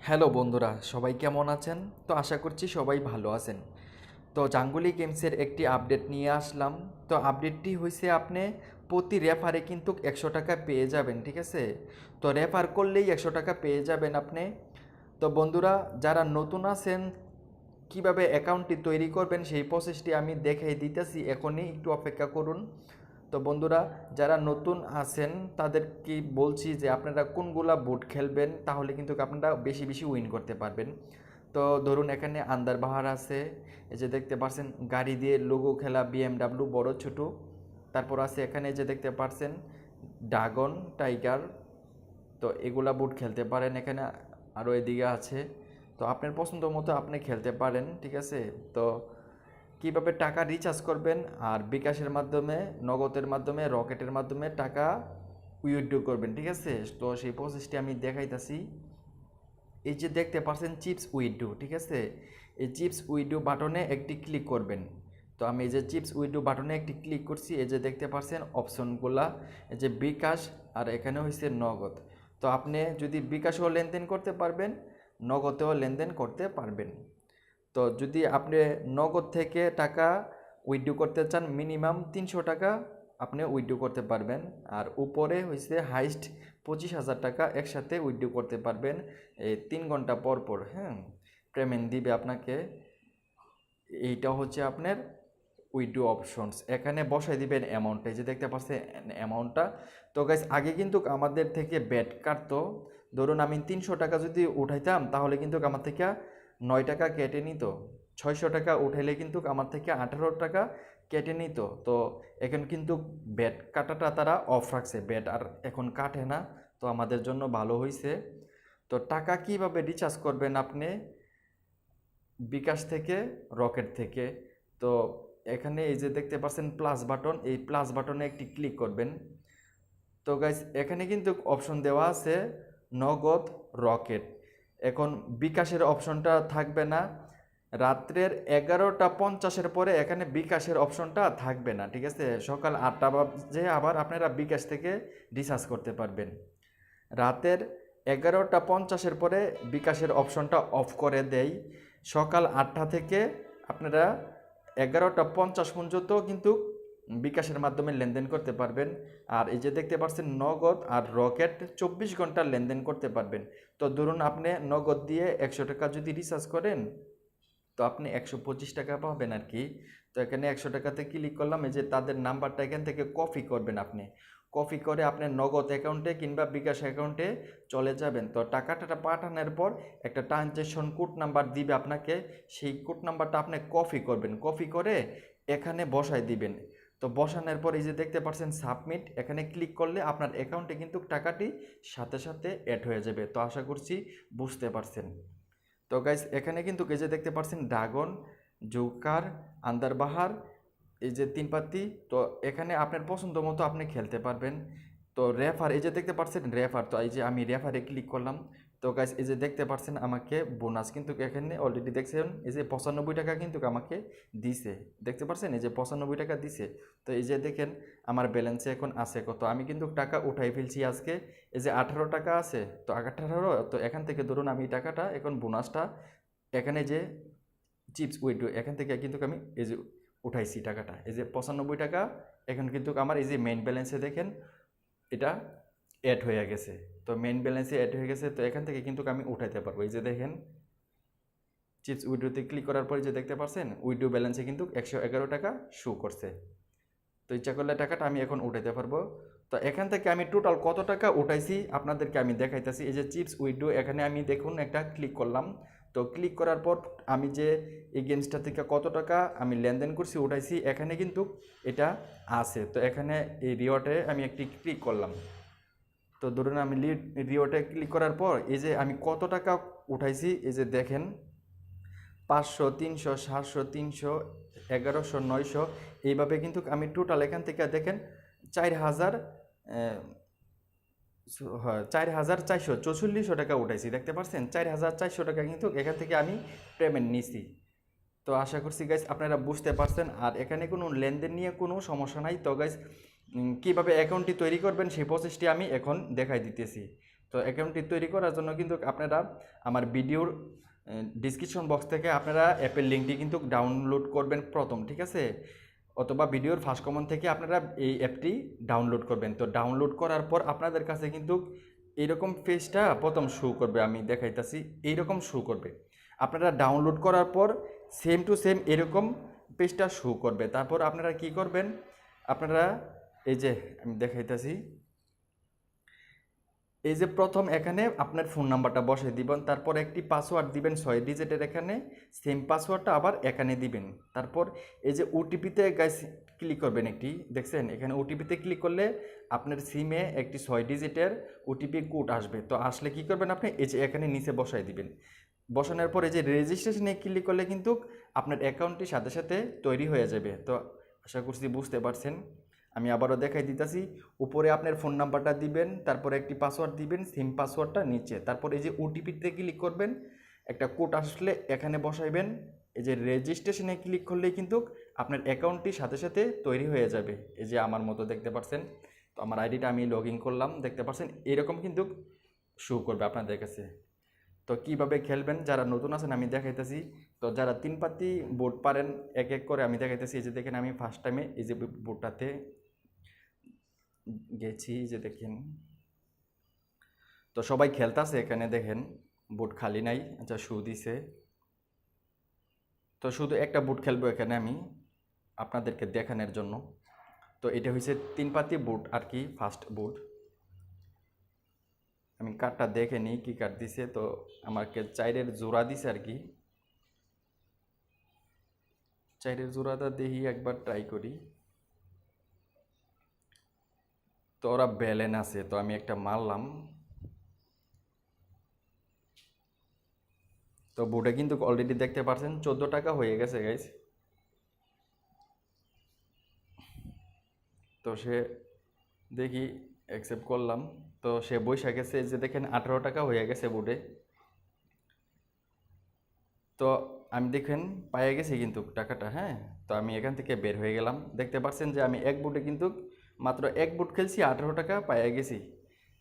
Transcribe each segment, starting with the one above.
Hello বন্ধুরা, সবাই কেমন আছেন? তো আশা করছি সবাই ভালো আছেন। তো জাঙ্গুলি গেমসের একটি আপডেট নিয়ে আসলাম। তো আপডেটটি হয়েছে আপনি প্রতি রেফারে কিন্তু 100 টাকা পেয়ে যাবেন, ঠিক আছে? তো রেফার করলেই 100 টাকা পেয়ে যাবেন আপনি। তো বন্ধুরা, যারা নতুন আছেন কিভাবে অ্যাকাউন্টটি তৈরি করবেন সেই প্রসেসটি আমি দেখাই দিতেছি, এখনই একটু অপেক্ষা করুন। তো বন্ধুরা, যারা নতুন আছেন তাদেরকে বলছি যে আপনারা কোনগুলা বুট খেলবেন, তাহলে কিন্তু আপনারা বেশি বেশি উইন করতে পারবেন। তো ধরুন এখানে আন্দার বাহার আছে, এই যে দেখতে পাচ্ছেন গাড়ি দিয়ে লোগো খেলা BMW বড় ছোট। তারপর আছে এখানে যে দেখতে পাচ্ছেন ড্রাগন টাইগার। তো এগুলা বুট খেলতে পারেন, এখানে আরও এদিকে আছে। তো আপনার পছন্দ মতো আপনি খেলতে পারেন, ঠিক আছে? তো কীভাবে টাকা রিচার্জ করবেন আর বিকাশের মাধ্যমে, নগদের মাধ্যমে, রকেটের মাধ্যমে টাকা উইথড্র করবেন, ঠিক আছে? তো সেই প্রসেসটি আমি দেখাইতেছি। এই যে দেখতে পাচ্ছেন চিপস উইথড্র, ঠিক আছে? এই চিপস উইথড্র বাটনে একটি ক্লিক করবেন। তো আমি এই যে চিপস উইথড্র বাটনে একটি ক্লিক করছি, এই যে দেখতে পাচ্ছেন অপশনগুলা, এই যে বিকাশ আর এখানে হয়েছে নগদ। তো আপনি যদি বিকাশেও লেনদেন করতে পারবেন, নগদেও লেনদেন করতে পারবেন। তো যদি আপনি নগদ থেকে টাকা উইথড্র করতে চান, মিনিমাম 300 টাকা আপনি উইথড্র করতে পারবেন। আর উপরে হয়েছে হাইস্ট 25,000 টাকা একসাথে উইথড্র করতে পারবেন এই 3 ঘন্টা পর পর। হ্যাঁ, পেমেন্ট দিবে আপনাকে। এইটা হচ্ছে আপনার উইথড্র অপশনস। এখানে বসাই দিবেন অ্যামাউন্টটা, এই যে দেখতে পাচ্ছেন অ্যামাউন্টটা। তো গাইস, আগে কিন্তু আমাদের থেকে ব্যাট কাটতো। ধরুন আমি 300 টাকা যদি উঠাইতাম, তাহলে কিন্তু আমার থেকে 9 টাকা কেটে নিত। 600 টাকা উঠাইলে কিন্তু আমার থেকে 18 টাকা কেটে নিত। তো এখন কিন্তু ব্যাট কাটাটা তারা অফ রাখছে, ব্যাট আর এখন কাটে না। তো আমাদের জন্য ভালো হয়েছে। তো টাকা কিভাবে রিচার্জ করবেন আপনি? বিকাশ থেকে, রকেট থেকে। তো এখানে এই যে দেখতে পাচ্ছেন প্লাস বাটন, এই প্লাস বাটনে একটি ক্লিক করবেন। তো গাইস, এখানে কিন্তু অপশন দেওয়া আছে নগদ, রকেট। এখন বিকাশের অপশনটা থাকবে না। রাত্রের 11টা 50-এর পরে এখানে বিকাশের অপশনটা থাকবে না, ঠিক আছে? সকাল 8টা বাজে আবার আপনারা বিকাশ থেকে রিচার্জ করতে পারবেন। রাতের 11টা 50-এর পরে বিকাশের অপশনটা অফ করে দেয়। সকাল 8টা থেকে আপনারা 11টা 50 পর্যন্ত কিন্তু বিকাশের মাধ্যমে লেনদেন করতে পারবেন। আর এই যে দেখতে পাচ্ছেন নগদ আর রকেট 24 ঘন্টা লেনদেন করতে পারবেন। তো ধরুন আপনি নগদ দিয়ে 100 টাকা যদি রিচার্জ করেন, তো আপনি 125 টাকা পাবেন আর কি। তো এখানে 100 টাকাতে ক্লিক করলাম, এই যে তাদের নাম্বারটা এখান থেকে কপি করবেন আপনি। কপি করে আপনার নগদ অ্যাকাউন্টে কিংবা বিকাশ অ্যাকাউন্টে চলে যাবেন। তো টাকাটা পাঠানোর পর একটা ট্রানজ্যাকশন কোড নাম্বার দিবে আপনাকে, সেই কোড নাম্বারটা আপনি কপি করবেন, কপি করে এখানে বসায় দিবেন। তো বসানোর পর এই যে দেখতে পাচ্ছেন সাবমিট, এখানে ক্লিক করলে আপনার অ্যাকাউন্টে কিন্তু টাকাটি সাথে সাথে অ্যাড হয়ে যাবে। তো আশা করছি বুঝতে পারছেন। তো গাইস, এখানে কিন্তু এই যে দেখতে পাচ্ছেন ড্রাগন, জোকার, আন্দারবাহার, এই যে 3 পাত্তি। তো এখানে আপনার পছন্দ মতো আপনি খেলতে পারবেন। তো রেফার, এই যে দেখতে পাচ্ছেন রেফার, তো এই যে আমি রেফারে ক্লিক করলাম। তো গাইস, এই যে দেখতে পাচ্ছেন আমাকে বোনাস কিন্তু এখানে অলরেডি দেখছেন, এই যে 95 টাকা কিন্তু আমাকে দিছে। দেখতে পাচ্ছেন এই যে 95 টাকা দিছে। তো এই যে দেখেন আমার ব্যালেন্সে এখন আছে কত, আমি কিন্তু টাকা উঠাই ফেলছি আজকে। এই যে 18 টাকা আছে, তো 18, তো এখান থেকে ধরুন আমি টাকাটা এখন বোনাসটা এখানে যে চিপস উইথড্র, এখান থেকে কিন্তু আমি এই যে উঠাইছি টাকাটা, এই যে 95 টাকা এখন কিন্তু আমার এই যে মেইন ব্যালেন্সে দেখেন এটা অ্যাড হয়ে গেছে। তো মেইন ব্যালেন্সে অ্যাড হয়ে গেছে, তো এখান থেকে কিন্তু আমি উঠাইতে পারবো। এই যে দেখেন চিপস উইথড্রোতে ক্লিক করার পরে যে দেখতে পাচ্ছেন উইথড্রো ব্যালেন্সে কিন্তু 111 টাকা শো করছে। তো ইচ্ছা করলে টাকাটা আমি এখন উঠাইতে পারবো। তো এখান থেকে আমি টোটাল কত টাকা উঠাইছি আপনাদেরকে আমি দেখাইতেছি। এই যে চিপস উইথড্রো, এখানে আমি দেখুন একটা ক্লিক করলাম। তো ক্লিক করার পর আমি যে এই গেমসটা থেকে কত টাকা আমি লেনদেন করছি, উঠাইছি, এখানে কিন্তু এটা আছে। তো এখানে এই রিওয়ার্ডে আমি একটি ক্লিক করলাম। তো ধরুন আমি রিওয়ার্ডে ক্লিক করার পর এই যে আমি কত টাকা উঠাইছি, এই যে দেখেন 500, 300, 700, 300, 1100, 900, এইভাবে কিন্তু আমি টোটাল এখান থেকে দেখেন 4,000, হয় 4,444 টাকা উঠাইছি। দেখতে পাচ্ছেন 4,400 টাকা কিন্তু এখান থেকে আমি পেমেন্ট নিছি। তো আশা করছি গাইস আপনারা বুঝতে পারছেন। আর এখানে কোনো লেনদেন নিয়ে কোনো সমস্যা নাই। তো গাইস, কীভাবে অ্যাকাউন্টটি তৈরি করবেন সেই প্রসেসটি আমি এখন দেখাই দিতেছি। তো অ্যাকাউন্টটি তৈরি করার জন্য কিন্তু আপনারা আমার ভিডিওর ডিসক্রিপশন বক্স থেকে আপনারা অ্যাপের লিঙ্কটি কিন্তু ডাউনলোড করবেন প্রথম, ঠিক আছে, অথবা ভিডিওর ফার্স্ট কমেন্ট থেকে আপনারা এই অ্যাপটি ডাউনলোড করবেন। তো ডাউনলোড করার পর আপনাদের কাছে কিন্তু এইরকম পেজটা প্রথম শো করবে, আমি দেখাইতেছি, এইরকম শো করবে। আপনারা ডাউনলোড করার পর সেম টু সেম এরকম পেজটা শো করবে। তারপর আপনারা কি করবেন, আপনারা এই যে আমি দেখাইতেছি, এই যে প্রথম এখানে আপনার ফোন নাম্বারটা বসিয়ে দিবেন, তারপর একটি পাসওয়ার্ড দিবেন 6 ডিজিটের, এখানে সেম পাসওয়ার্ডটা আবার এখানে দিবেন। তারপর এই যে ওটিপিতে গাইস ক্লিক করবেন, একটি দেখছেন এখানে ওটিপিতে ক্লিক করলে আপনার সিমে একটি 6 ডিজিটের ওটিপি কোড আসবে। তো আসলে কি করবেন, আপনি এই যে এখানে নিচে বসাই দিবেন। বসানোর পর এই যে রেজিস্ট্রেশনে ক্লিক করলে কিন্তু আপনার অ্যাকাউন্টটি সাথে সাথে তৈরি হয়ে যাবে। তো আশা করছি বুঝতে পারছেন। আমি আবারও দেখাই দিতেছি, উপরে আপনার ফোন নাম্বারটা দিবেন, তারপরে একটি পাসওয়ার্ড দিবেন, সিম পাসওয়ার্ডটা নিচে, তারপর এই যে ওটিপিতে ক্লিক করবেন, একটা কোড আসলে এখানে বসাইবেন। এই যে রেজিস্ট্রেশনে ক্লিক করলেই কিন্তু আপনার অ্যাকাউন্টটি সাথে সাথে তৈরি হয়ে যাবে। এই যে আমার মতো দেখতে পাচ্ছেন, তো আমার আইডিটা আমি লগ ইন করলাম, দেখতে পাচ্ছেন এরকম কিন্তু শো করবে আপনাদের কাছে। তো কীভাবে খেলবেন যারা নতুন আছেন আমি দেখাইতেছি। তো যারা 3 পাতি বোর্ড পারেন এক এক করে আমি দেখাইতেছি। এই যে দেখেন আমি ফার্স্ট টাইমে এই যে বোর্ডটাতে গেছি, যে দেখেন তো সবাই খেলতেছে এখানে, দেখেন বুট খালি নাই, আচ্ছা শু দিছে। তো শুধু একটা বুট খেলবো এখানে আমি আপনাদেরকে দেখানোর জন্য। তো এটা হচ্ছে 3 পাতি বুট আর কি, ফার্স্ট বুট। আমি কার্ডটা দেখে নিই কী কার্ড দিছে। তো আমাকে 4-এর জোড়া দিছে আর কি, 4-এর জোড়াটা দেখি একবার ট্রাই করি। তো ওরা ব্যালেন আছে, তো আমি একটা মারলাম। তো বুটে কিন্তু অলরেডি দেখতে পাচ্ছেন 14 টাকা হয়ে গেছে গাইস। তো সে দেখি অ্যাকসেপ্ট করলাম, তো সে বৈশা গেছে, যে দেখেন 18 টাকা হয়ে গেছে বুটে। তো আমি দেখেন পাইয়ে গেছি কিন্তু টাকাটা, হ্যাঁ। তো আমি এখান থেকে বের হয়ে গেলাম, দেখতে পাচ্ছেন যে আমি এক বুটে কিন্তু মাত্র এক বুট খেলছি, 18 টাকা পাইয়ে গেছি।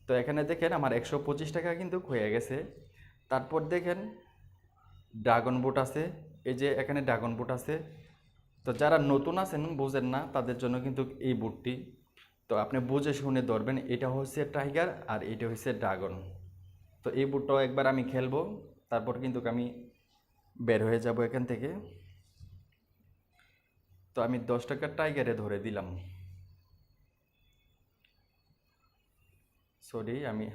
তো এখানে দেখেন আমার 125 টাকা কিন্তু হয়ে গেছে। তারপর দেখেন ড্রাগন বুট আছে, এই যে এখানে ড্রাগন বুট আছে। তো যারা নতুন আছেন বুঝেন না তাদের জন্য কিন্তু এই বুটটি, তো আপনি বুঝে শুনে ধরবেন। এটা হচ্ছে টাইগার আর এটা হচ্ছে ড্রাগন। তো এই বুটটাও একবার আমি খেলবো, তারপর কিন্তু আমি বের হয়ে যাব এখান থেকে। তো আমি 10 টাকার টাইগারে ধরে দিলাম, সরি আমি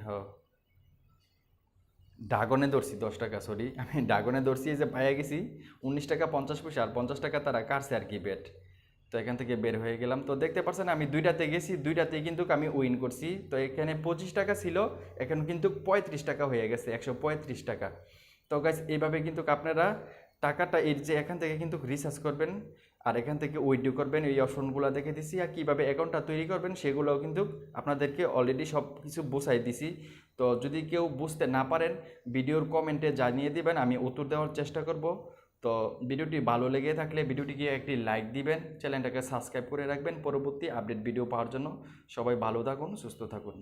ড্রাগনে ধরছি 10 টাকা, সরি আমি ড্রাগনে ধরছি। এই যে পাইয়া গেছি 19 টাকা 50 পয়সা, আর 50 টাকা তারা কাটছে আর কি বেট। তো এখান থেকে বের হয়ে গেলাম। তো দেখতে পাচ্ছেন আমি দুইটাতে গেছি, দুইটাতেই কিন্তু আমি উইন করছি। তো এখানে 25 টাকা ছিল, এখন কিন্তু 35 টাকা হয়ে গেছে, 135 টাকা। তো গাইস এইভাবে কিন্তু আপনারা টাকাটা এর যে এখান থেকে কিন্তু রিচার্জ করবেন আর এখান থেকে উইথড্র করবেন। এই অপশনগুলো দেখে দিছি, আর কীভাবে অ্যাকাউন্টটা তৈরি করবেন সেগুলোও কিন্তু আপনাদেরকে অলরেডি সব কিছু বোঝাই দিছি। তো যদি কেউ বুঝতে না পারেন ভিডিওর কমেন্টে জানিয়ে দিবেন, আমি উত্তর দেওয়ার চেষ্টা করব। তো ভিডিওটি ভালো লেগে থাকলে ভিডিওটিকে একটি লাইক দিবেন, চ্যানেলটাকে সাবস্ক্রাইব করে রাখবেন পরবর্তী আপডেট ভিডিও পাওয়ার জন্য। সবাই ভালো থাকুন, সুস্থ থাকুন।